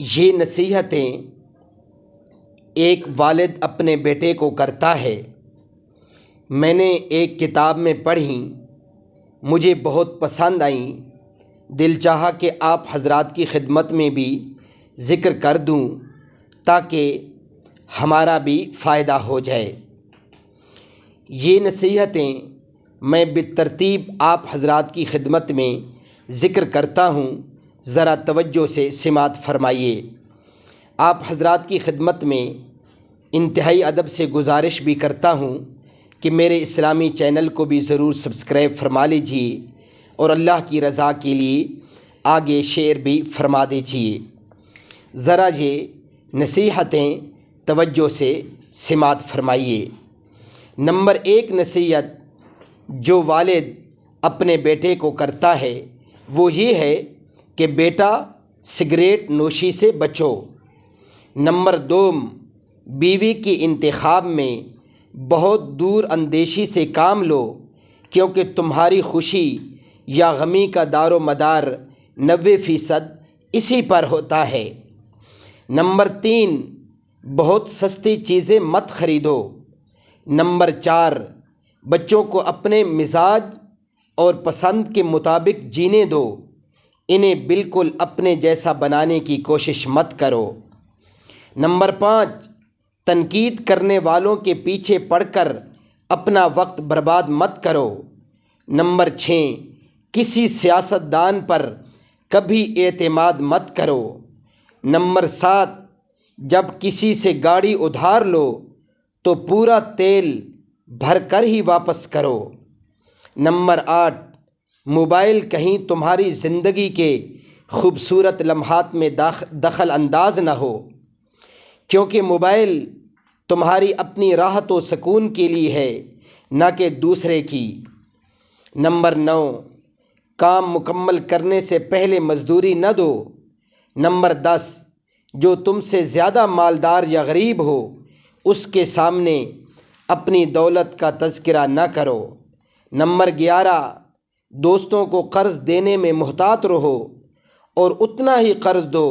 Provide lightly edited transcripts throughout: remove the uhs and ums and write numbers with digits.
یہ نصیحتیں ایک والد اپنے بیٹے کو کرتا ہے۔ میں نے ایک کتاب میں پڑھیں، مجھے بہت پسند آئیں، دل چاہا کہ آپ حضرات کی خدمت میں بھی ذکر کر دوں تاکہ ہمارا بھی فائدہ ہو جائے۔ یہ نصیحتیں میں بالترتیب آپ حضرات کی خدمت میں ذکر کرتا ہوں، ذرا توجہ سے سماعت فرمائیے۔ آپ حضرات کی خدمت میں انتہائی ادب سے گزارش بھی کرتا ہوں کہ میرے اسلامی چینل کو بھی ضرور سبسکرائب فرما لیجیے اور اللہ کی رضا کے لیے آگے شیئر بھی فرما دیجیے۔ ذرا یہ نصیحتیں توجہ سے سماعت فرمائیے۔ نمبر 1 نصیحت جو والد اپنے بیٹے کو کرتا ہے وہ یہ ہے کہ بیٹا سگریٹ نوشی سے بچو۔ نمبر 2 بیوی کے انتخاب میں بہت دور اندیشی سے کام لو، کیونکہ تمہاری خوشی یا غمی کا دار و مدار 90% اسی پر ہوتا ہے۔ نمبر 3 بہت سستی چیزیں مت خریدو۔ نمبر 4 بچوں کو اپنے مزاج اور پسند کے مطابق جینے دو، انہیں بالکل اپنے جیسا بنانے کی کوشش مت کرو۔ نمبر 5 تنقید کرنے والوں کے پیچھے پڑ کر اپنا وقت برباد مت کرو۔ نمبر 6 کسی سیاست دان پر کبھی اعتماد مت کرو۔ نمبر 7 جب کسی سے گاڑی ادھار لو تو پورا تیل بھر کر ہی واپس کرو۔ نمبر 8 موبائل کہیں تمہاری زندگی کے خوبصورت لمحات میں دخل انداز نہ ہو، کیونکہ موبائل تمہاری اپنی راحت و سکون کے لیے ہے، نہ کہ دوسرے کی۔ نمبر 9 کام مکمل کرنے سے پہلے مزدوری نہ دو۔ نمبر 10 جو تم سے زیادہ مالدار یا غریب ہو اس کے سامنے اپنی دولت کا تذکرہ نہ کرو۔ نمبر 11 دوستوں کو قرض دینے میں محتاط رہو اور اتنا ہی قرض دو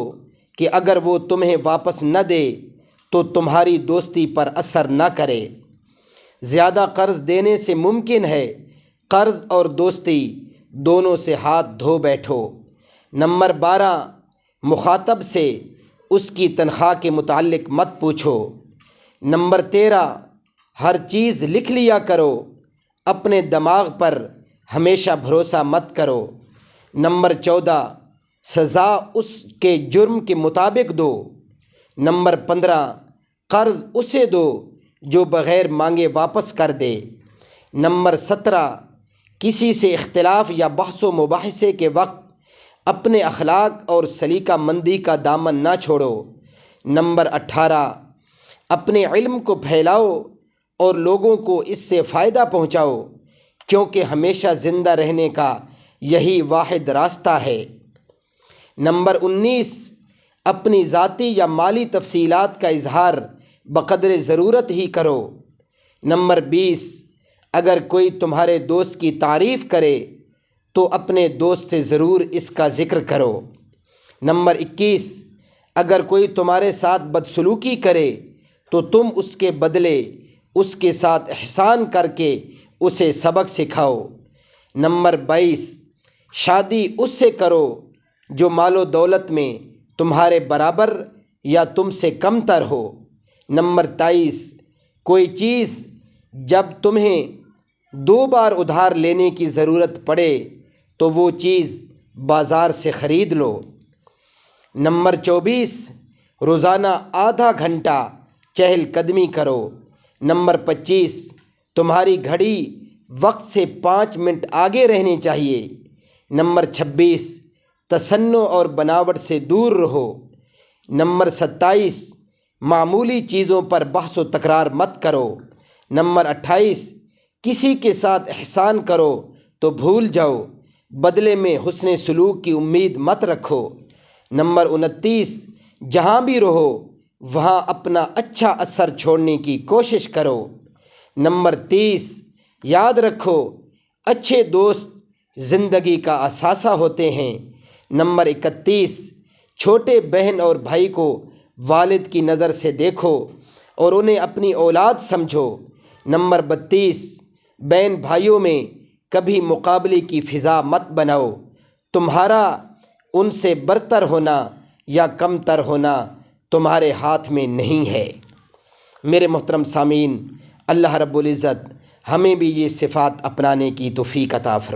کہ اگر وہ تمہیں واپس نہ دے تو تمہاری دوستی پر اثر نہ کرے۔ زیادہ قرض دینے سے ممکن ہے قرض اور دوستی دونوں سے ہاتھ دھو بیٹھو۔ نمبر 12 مخاطب سے اس کی تنخواہ کے متعلق مت پوچھو۔ نمبر 13 ہر چیز لکھ لیا کرو، اپنے دماغ پر ہمیشہ بھروسہ مت کرو۔ نمبر 14 سزا اس کے جرم کے مطابق دو۔ نمبر 15 قرض اسے دو جو بغیر مانگے واپس کر دے۔ نمبر 17 کسی سے اختلاف یا بحث و مباحثے کے وقت اپنے اخلاق اور سلیقہ مندی کا دامن نہ چھوڑو۔ نمبر 18 اپنے علم کو پھیلاؤ اور لوگوں کو اس سے فائدہ پہنچاؤ، کیونکہ ہمیشہ زندہ رہنے کا یہی واحد راستہ ہے۔ نمبر 19 اپنی ذاتی یا مالی تفصیلات کا اظہار بقدر ضرورت ہی کرو۔ نمبر 20 اگر کوئی تمہارے دوست کی تعریف کرے تو اپنے دوست سے ضرور اس کا ذکر کرو۔ نمبر 21 اگر کوئی تمہارے ساتھ بدسلوکی کرے تو تم اس کے بدلے اس کے ساتھ احسان کر کے اسے سبق سکھاؤ۔ نمبر 22 شادی اس سے کرو جو مال و دولت میں تمہارے برابر یا تم سے کم تر ہو۔ نمبر 23 کوئی چیز جب تمہیں 2 بار ادھار لینے کی ضرورت پڑے تو وہ چیز بازار سے خرید لو۔ نمبر 24 روزانہ آدھا گھنٹہ چہل قدمی کرو۔ نمبر 25 تمہاری گھڑی وقت سے 5 منٹ آگے رہنی چاہیے۔ نمبر 26 تصنع اور بناوٹ سے دور رہو۔ نمبر 27 معمولی چیزوں پر بحث و تکرار مت کرو۔ نمبر 28 کسی کے ساتھ احسان کرو تو بھول جاؤ، بدلے میں حسن سلوک کی امید مت رکھو۔ نمبر 29 جہاں بھی رہو وہاں اپنا اچھا اثر چھوڑنے کی کوشش کرو۔ نمبر 30 یاد رکھو اچھے دوست زندگی کا اثاثہ ہوتے ہیں۔ نمبر 31 چھوٹے بہن اور بھائی کو والد کی نظر سے دیکھو اور انہیں اپنی اولاد سمجھو۔ نمبر 32، بہن بھائیوں میں کبھی مقابلے کی فضا مت بناؤ۔ تمہارا ان سے برتر ہونا یا کم تر ہونا تمہارے ہاتھ میں نہیں ہے۔ میرے محترم سامعین، اللہ رب العزت ہمیں بھی یہ صفات اپنانے کی توفیق عطا فرمائے۔